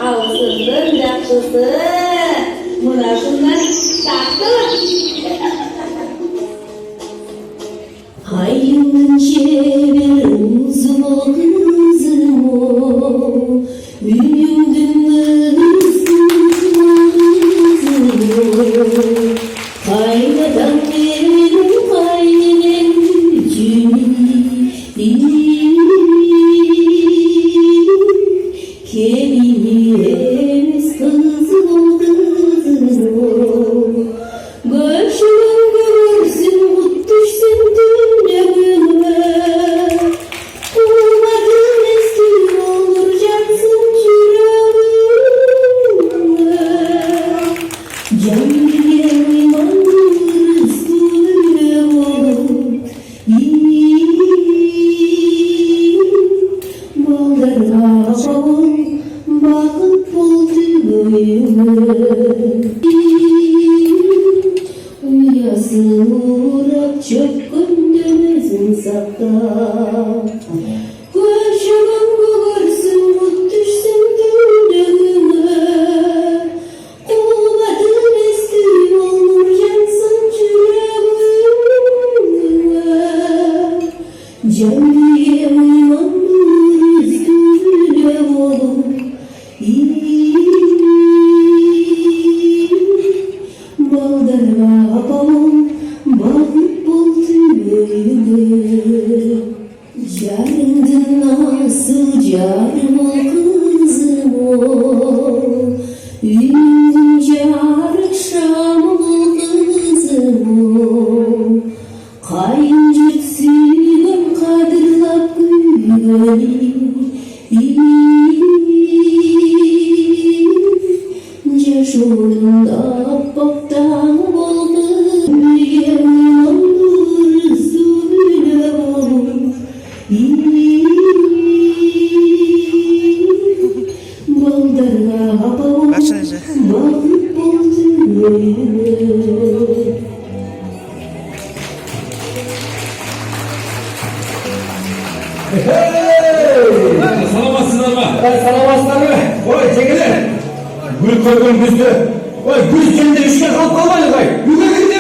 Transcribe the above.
Avsızın жақшысы. Мына шунdan тақтылық. Ayımın çevir uzun kızım o, Ümümdün kızım o. Kaynadan benim kaynanem Kemimiz kızım o kızım o. Göçün görürsün mutluşsun dünyamına. Olmadın eski olur cansın yüreğime. Can diyen imandır söyle oğlum. Bağlarına bağım bakıp oldu göğüme. Uyasın uğrap çok göndermesin sakta. Koşamam kovarsın mutluşsun dünyamına. Olmadın estim olur yansın yüreğime. Can diye uymandır üstüne oğlum. Bağlarına bağım bakıp oldu göğüme. Yarındın nasıl canım o kızım o. Ümdün yarık şam o kızım o. Kayıncık suyun kadırlap güveni. Yaşorunda baktan oldu. Yüreğim olur söyle oğlum. Bağlarına bağım bakıp oldu göğüme. Salamazsınlar mı? Salamazlar mı? Oy çekilin. Gül koygun güzdü. Oy güz kendine üçgen kalk kalmayın. Yukarı gidin.